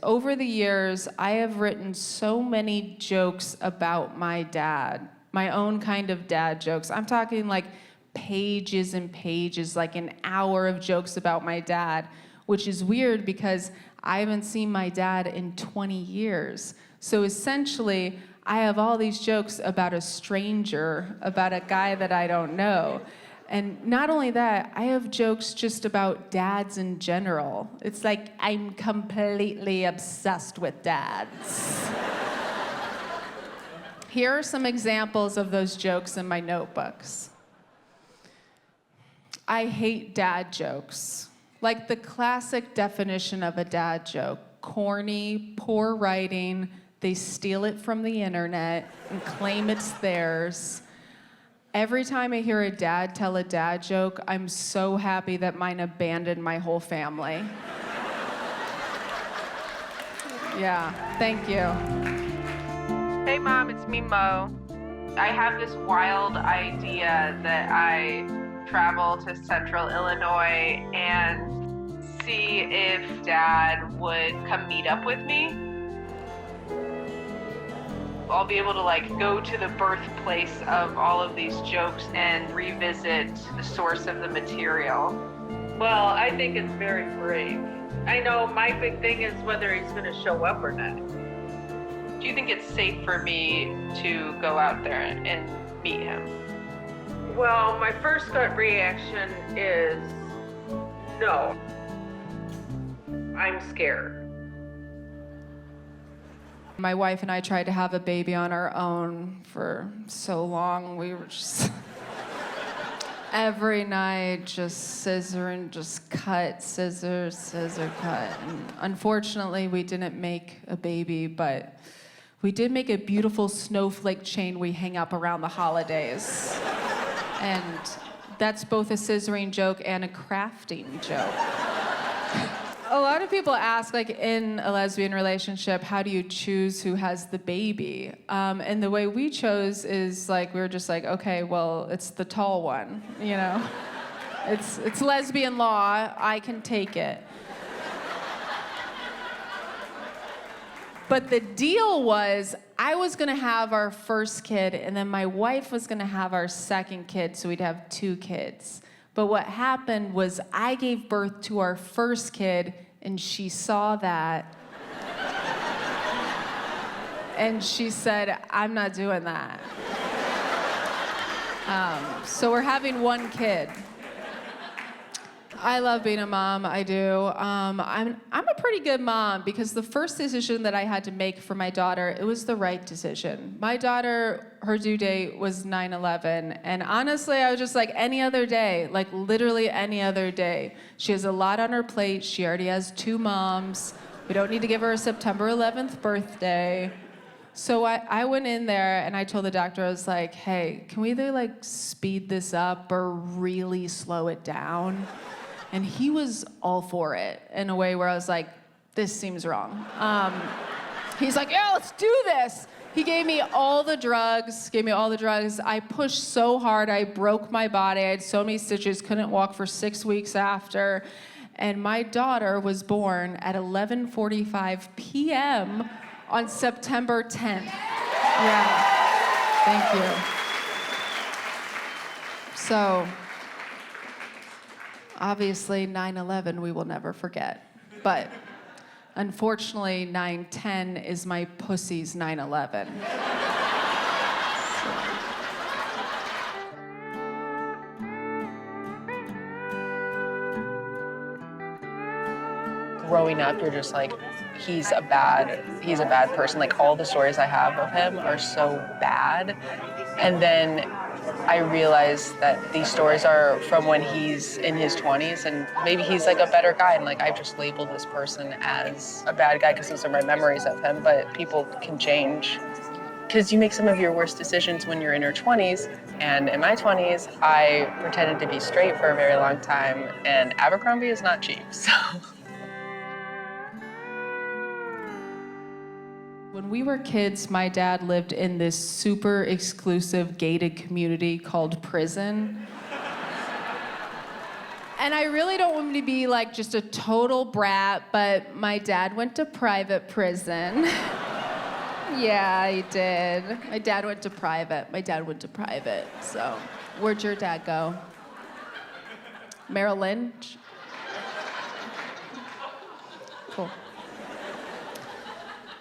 over the years, I have written so many jokes about my dad, my own kind of dad jokes. I'm talking like pages and pages, like an hour of jokes about my dad, which is weird because I haven't seen my dad in 20 years. So essentially, I have all these jokes about a stranger, about a guy that I don't know. And not only that, I have jokes just about dads in general. It's like I'm completely obsessed with dads. Here are some examples of those jokes in my notebooks. I hate dad jokes. Like the classic definition of a dad joke: corny, poor writing, they steal it from the internet and claim it's theirs. Every time I hear a dad tell a dad joke, I'm so happy that mine abandoned my whole family. Yeah, thank you. Hey Mom, it's me, Mo. I have this wild idea that I travel to Central Illinois and see if Dad would come meet up with me. I'll be able to go to the birthplace of all of these jokes and revisit the source of the material. Well, I think it's very brave. I know my big thing is whether he's going to show up or not. Do you think it's safe for me to go out there and meet him? Well, my first gut reaction is no. I'm scared. My wife and I tried to have a baby on our own for so long. We were just every night just scissor and just cut, scissor, cut. And unfortunately, we didn't make a baby, but we did make a beautiful snowflake chain we hang up around the holidays. And that's both a scissoring joke and a crafting joke. A lot of people ask, in a lesbian relationship, how do you choose who has the baby? And the way we chose is we were just okay, well, it's the tall one, you know? It's lesbian law, I can take it. But the deal was, I was gonna have our first kid, and then my wife was gonna have our second kid, so we'd have 2 kids. But what happened was I gave birth to our first kid, and she saw that. And she said, I'm not doing that. So we're having 1 kid. I love being a mom, I do. I'm a pretty good mom because the first decision that I had to make for my daughter, it was the right decision. My daughter, her due date was 9/11, and honestly, I was just any any day, literally any other day. She has a lot on her plate. She already has 2 moms. We don't need to give her a September 11th birthday. So I went in there and I told the doctor, I was like, hey, can we either speed this up or really slow it down? And he was all for it in a way where I was like, this seems wrong. He's like, yeah, let's do this. He gave me all the drugs, I pushed so hard, I broke my body. I had so many stitches, couldn't walk for 6 weeks after. And my daughter was born at 11:45 p.m. on September 10th. Yeah, thank you. So, obviously 9/11 we will never forget, but unfortunately 9/10 is my pussy's 9/11. Growing up, you're just he's a bad person. All the stories I have of him are so bad. And then I realized that these stories are from when he's in his 20s, and maybe he's a better guy, and I've just labeled this person as a bad guy because those are my memories of him, but people can change. Because you make some of your worst decisions when you're in your 20s, and in my 20s, I pretended to be straight for a very long time, and Abercrombie is not cheap, so. When we were kids, my dad lived in this super exclusive gated community called Prison. And I really don't want him to be like just a total brat, but my dad went to private prison. Yeah, he did. My dad went to private. So, where'd your dad go? Merrill Lynch? Cool.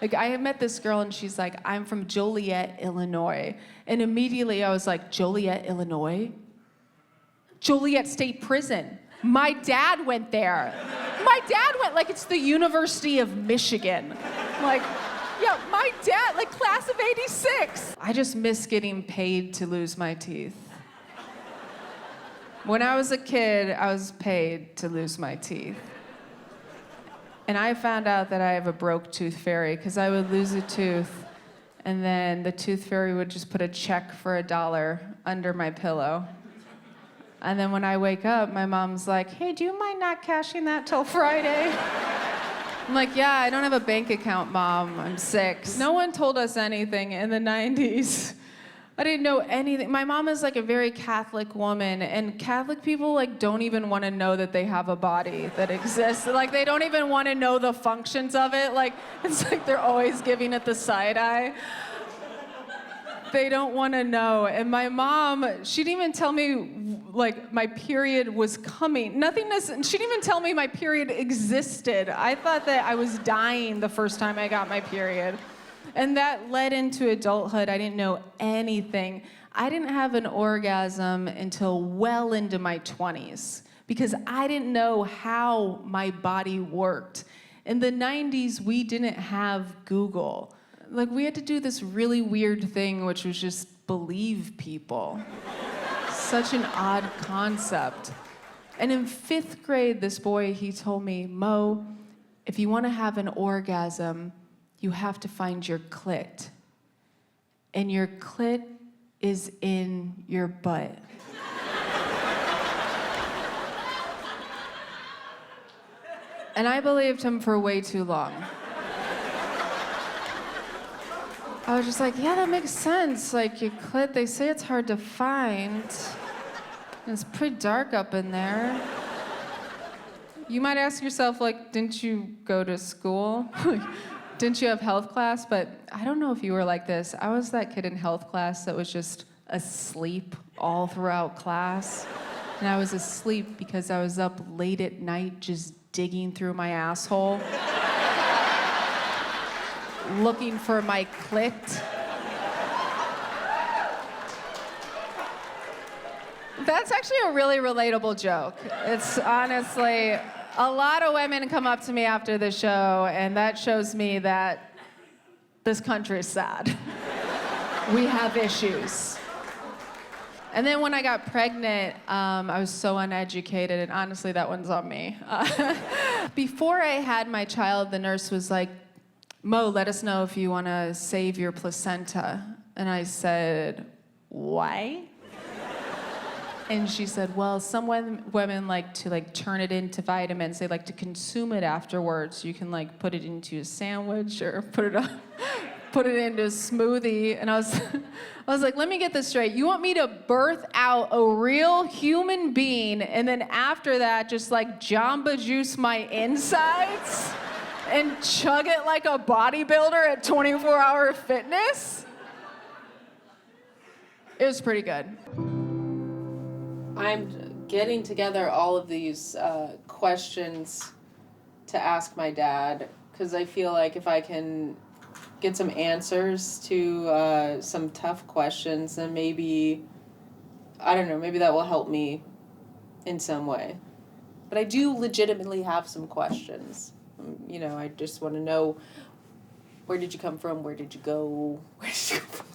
Like, I met this girl and she's like, I'm from Joliet, Illinois. And immediately I was like, Joliet, Illinois? Joliet State Prison. My dad went there. Like it's the University of Michigan. Like, yeah, my dad, like class of 86. I just miss getting paid to lose my teeth. When I was a kid, I was paid to lose my teeth. And I found out that I have a broke tooth fairy because I would lose a tooth and then the tooth fairy would just put a check for $1 under my pillow. And then when I wake up, my mom's like, hey, do you mind not cashing that till Friday? I'm like, yeah, I don't have a bank account, Mom. I'm 6. No one told us anything in the 90s. I didn't know anything. My mom is like a very Catholic woman, and Catholic people like don't even want to know that they have a body that exists. Like they don't even want to know the functions of it. Like it's like they're always giving it the side eye. They don't want to know. And my mom, she didn't even tell me like my period was coming. She didn't even tell me my period existed. I thought that I was dying the first time I got my period. And that led into adulthood. I didn't know anything. I didn't have an orgasm until well into my 20s because I didn't know how my body worked. In the 90s, we didn't have Google. Like, we had to do this really weird thing, which was just believe people. Such an odd concept. And in 5th grade, this boy, he told me, Mo, if you want to have an orgasm, you have to find your clit. And your clit is in your butt. And I believed him for way too long. I was just like, yeah, that makes sense. Like, your clit, they say it's hard to find. And it's pretty dark up in there. You might ask yourself, like, didn't you go to school? Didn't you have health class? But I don't know if you were like this. I was that kid in health class that was just asleep all throughout class. And I was asleep because I was up late at night just digging through my asshole. Looking for my clit. That's actually a really relatable joke. It's honestly, a lot of women come up to me after the show, and that shows me that this country is sad. We have issues. And then when I got pregnant, I was so uneducated, and honestly, that one's on me. Before I had my child, the nurse was like, Mo, let us know if you want to save your placenta. And I said, why? And she said, well, some women like to like turn it into vitamins. They like to consume it afterwards. You can like put it into a sandwich or put it into a smoothie. And I was like, let me get this straight. You want me to birth out a real human being and then after that just like Jamba Juice my insides and chug it like a bodybuilder at 24-Hour Fitness? It was pretty good. I'm getting together all of these questions to ask my dad because I feel like if I can get some answers to some tough questions, then maybe, I don't know, maybe that will help me in some way. But I do legitimately have some questions. You know, I just want to know, where did you come from? Where did you go? Where did you come from?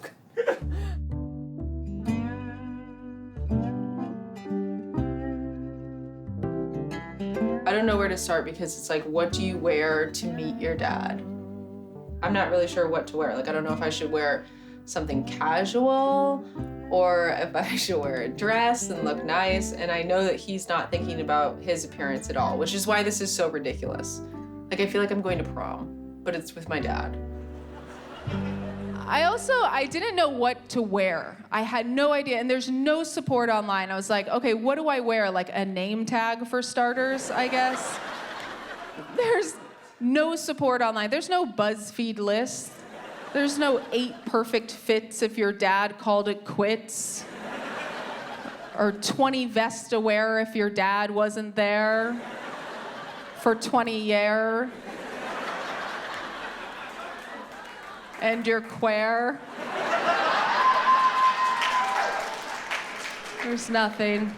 I don't know where to start because it's like, what do you wear to meet your dad? I'm not really sure what to wear. Like, I don't know if I should wear something casual or if I should wear a dress and look nice. And I know that he's not thinking about his appearance at all, which is why this is so ridiculous. Like, I feel like I'm going to prom, but it's with my dad. I didn't know what to wear. I had no idea, and there's no support online. I was like, okay, what do I wear? Like a name tag for starters, I guess? There's no support online. There's no BuzzFeed list. There's no 8 perfect fits if your dad called it quits. Or 20 vests to wear if your dad wasn't there for 20 years. And you're queer. There's nothing.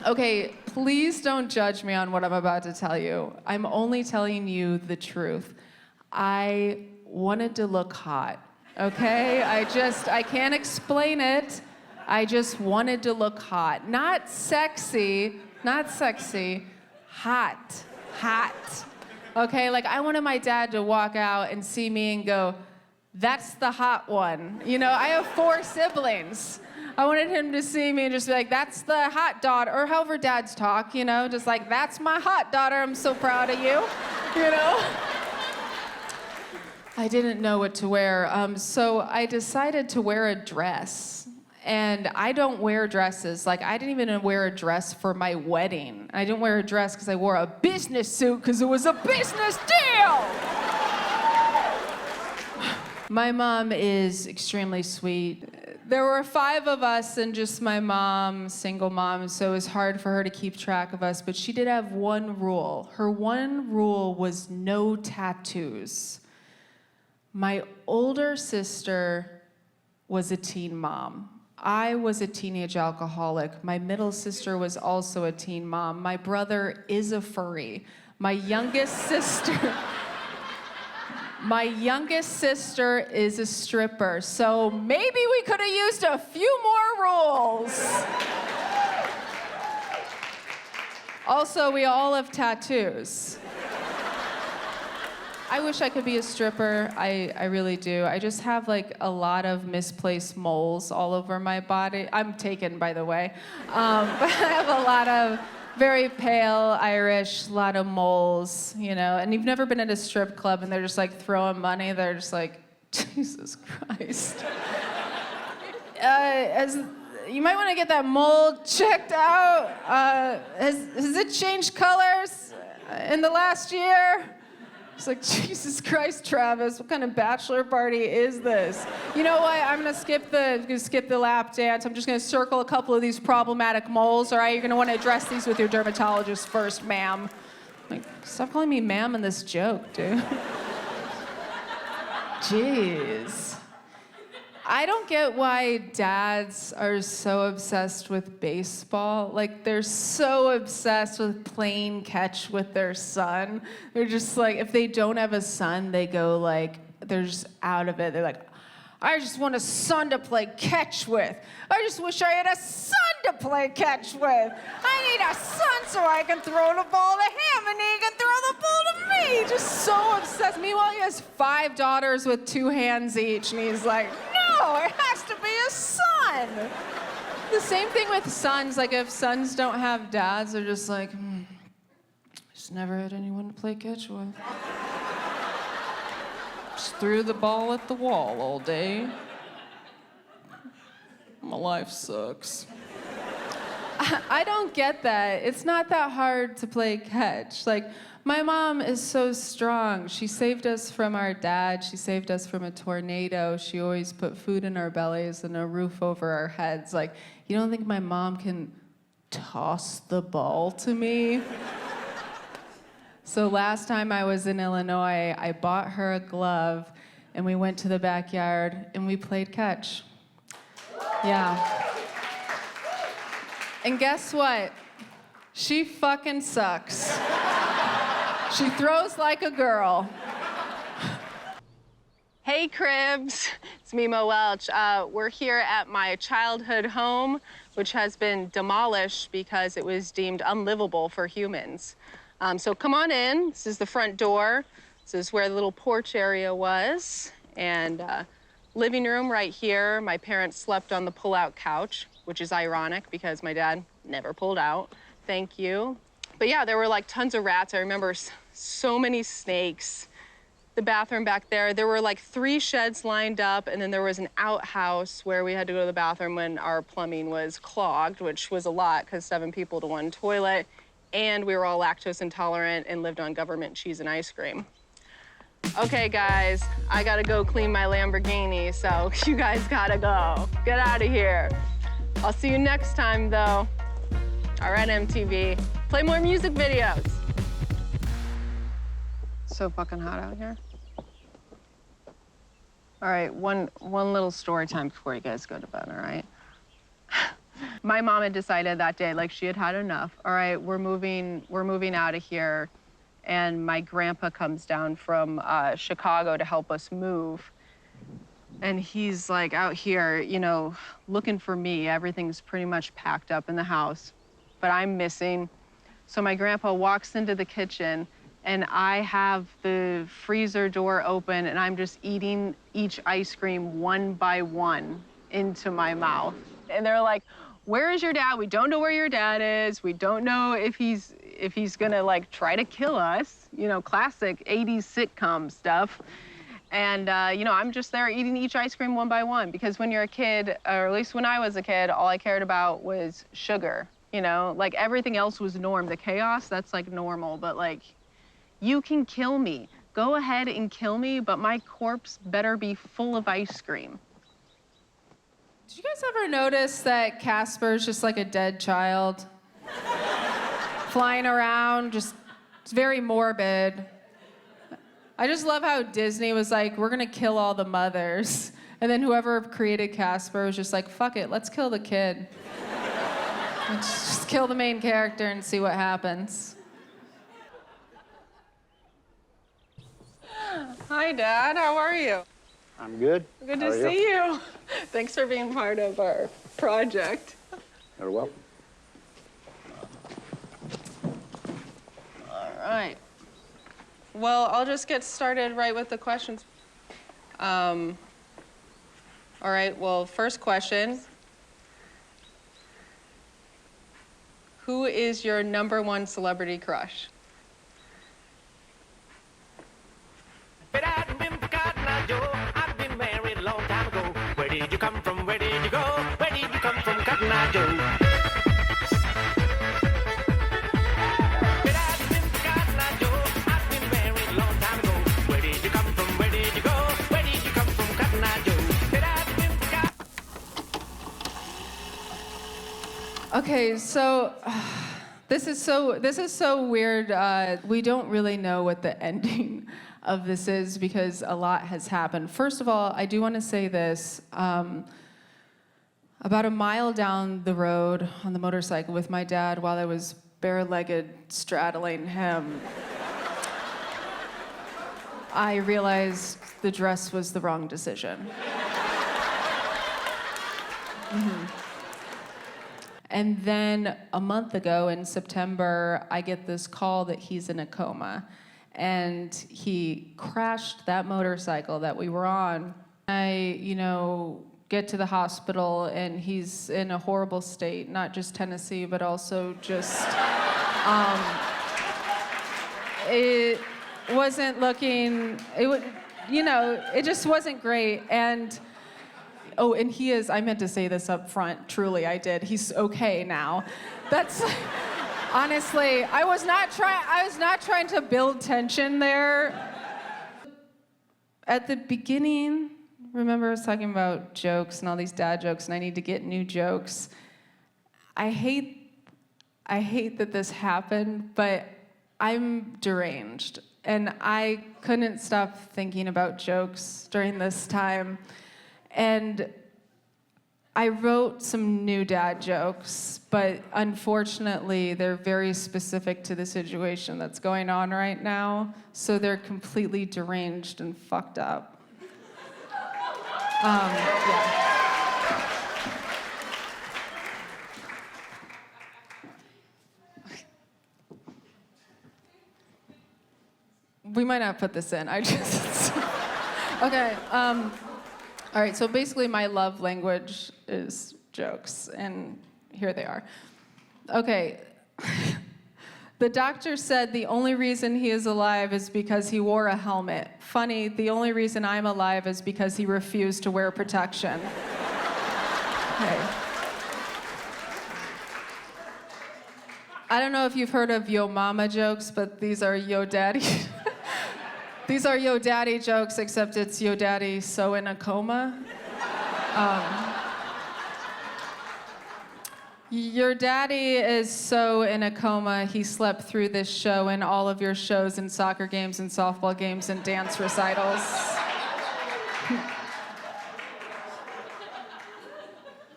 Okay, please don't judge me on what I'm about to tell you. I'm only telling you the truth. I wanted to look hot, okay? I can't explain it. I just wanted to look hot. Not sexy, hot. Okay, like I wanted my dad to walk out and see me and go, that's the hot one. You know, I have 4 siblings. I wanted him to see me and just be like, that's the hot daughter, or however dads talk, you know, just like, that's my hot daughter, I'm so proud of you, you know? I didn't know what to wear, so I decided to wear a dress. And I don't wear dresses. Like, I didn't even wear a dress for my wedding. I didn't wear a dress because I wore a business suit because it was a business deal! My mom is extremely sweet. There were 5 of us and just my mom, single mom, so it was hard for her to keep track of us, but she did have one rule. Her one rule was no tattoos. My older sister was a teen mom. I was a teenage alcoholic. My middle sister was also a teen mom. My brother is a furry. My youngest sister is a stripper, so maybe we could have used a few more rules. Also, we all have tattoos. I wish I could be a stripper. I really do. I just have like a lot of misplaced moles all over my body. I'm taken, by the way. But I have a lot of very pale Irish, a lot of moles, you know, and you've never been at a strip club and they're just like throwing money. They're just like, Jesus Christ. You might want to get that mole checked out. Has it changed colors in the last year? It's like, Jesus Christ, Travis, what kind of bachelor party is this? You know what? I'm gonna skip the lap dance. I'm just gonna circle a couple of these problematic moles, all right? You're gonna wanna address these with your dermatologist first, ma'am. Like, stop calling me ma'am in this joke, dude. Jeez. I don't get why dads are so obsessed with baseball. Like, they're so obsessed with playing catch with their son. They're just like, if they don't have a son, they go like, they're just out of it. They're like, I just want a son to play catch with. I just wish I had a son to play catch with. I need a son so I can throw the ball to him and he can throw the ball to me. Just so obsessed. Meanwhile, he has 5 daughters with 2 hands each, and he's like, no, it has to be a son. The same thing with sons. Like, if sons don't have dads, they're just like, just never had anyone to play catch with. Just threw the ball at the wall all day. My life sucks. I don't get that. It's not that hard to play catch. Like, my mom is so strong. She saved us from our dad. She saved us from a tornado. She always put food in our bellies and a roof over our heads. Like, you don't think my mom can toss the ball to me? So last time I was in Illinois, I bought her a glove, and we went to the backyard, and we played catch. Yeah. And guess what? She fucking sucks. She throws like a girl. Hey, Cribs. It's me, Welch. We're here at my childhood home, which has been demolished because it was deemed unlivable for humans. So come on in. This is the front door. This is where the little porch area was. And living room right here. My parents slept on the pull-out couch, which is ironic because my dad never pulled out. Thank you. But yeah, there were like tons of rats. I remember so many snakes. the bathroom back there. There were like 3 sheds lined up, and then there was an outhouse where we had to go to the bathroom when our plumbing was clogged, which was a lot because 7 people to 1 toilet. And we were all lactose intolerant and lived on government cheese and ice cream. Okay, guys, I gotta go clean my Lamborghini, so you guys gotta go. Get out of here. I'll see you next time, though. All right, MTV, play more music videos. So fucking hot out here. All right, one little story time before you guys go to bed, all right? My mom had decided that day, like, she had had enough. All right, we're moving out of here. And my grandpa comes down from Chicago to help us move. And he's like out here, you know, looking for me. Everything's pretty much packed up in the house, but I'm missing. So my grandpa walks into the kitchen, and I have the freezer door open, and I'm just eating each ice cream one by one into my mouth. And they're like, "Where is your dad? We don't know where your dad is. We don't know if he's gonna like try to kill us." You know, classic 80s sitcom stuff. And you know, I'm just there eating each ice cream one by one, because when you're a kid, or at least when I was a kid, all I cared about was sugar. You know, like everything else was norm. The chaos, that's like normal, but like, you can kill me. Go ahead and kill me, but my corpse better be full of ice cream. Did you guys ever notice that Casper's just like a dead child? Flying around, just, it's very morbid. I just love how Disney was like, we're gonna kill all the mothers. And then whoever created Casper was just like, fuck it, let's kill the kid. Let's just kill the main character and see what happens. Hi, Dad, how are you? I'm good. Good to see you. Thanks for being part of our project. You're welcome. All right. Well, I'll just get started right with the questions. All right, well, first question. Who is your #1 celebrity crush? I've been married a long time ago. Where did you come from? Where did you go? Where did you come from, Cotton Eye Joe? I've been married a long time ago. Where did you come from? Where did you go? Where did you come from, Cotton Eye Joe? Okay, so this is so weird. We don't really know what the ending of this is because a lot has happened. First of all, I do want to say this. About a mile down the road on the motorcycle with my dad, while I was bare-legged straddling him, I realized the dress was the wrong decision. And then a month ago in September, I get this call that he's in a coma. And he crashed that motorcycle that we were on. I, get to the hospital and he's in a horrible state, not just Tennessee, but also just, it wasn't looking, it just wasn't great. And, oh, and he is, I meant to say this up front, truly I did. He's okay now. That's, honestly, I was not trying to build tension there. At the beginning, remember I was talking about jokes and all these dad jokes, and I need to get new jokes. I hate that this happened, but I'm deranged, and I couldn't stop thinking about jokes during this time. And I wrote some new dad jokes, but unfortunately, they're very specific to the situation that's going on right now, so they're completely deranged and fucked up. Yeah. We might not put this in. Okay. All right, so basically my love language is jokes, and here they are. Okay, The doctor said the only reason he is alive is because he wore a helmet. Funny, the only reason I'm alive is because he refused to wear protection. Okay. I don't know if you've heard of yo mama jokes, but these are yo daddy. These are yo daddy jokes, except it's yo daddy so in a coma. Your daddy is so in a coma, he slept through this show and all of your shows and soccer games and softball games and dance recitals.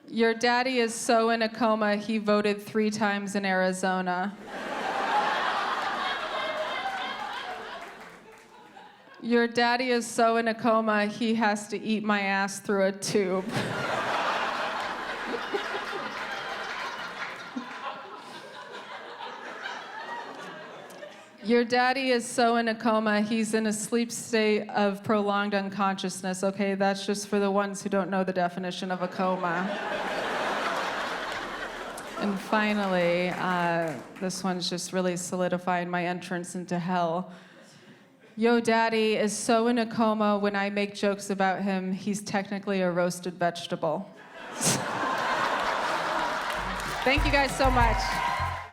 Your daddy is so in a coma, he voted 3 times in Arizona. Your daddy is so in a coma, he has to eat my ass through a tube. Your daddy is so in a coma, he's in a sleep state of prolonged unconsciousness. Okay, that's just for the ones who don't know the definition of a coma. And finally, this one's just really solidifying my entrance into hell. Yo daddy is so in a coma, when I make jokes about him, he's technically a roasted vegetable. Thank you guys so much.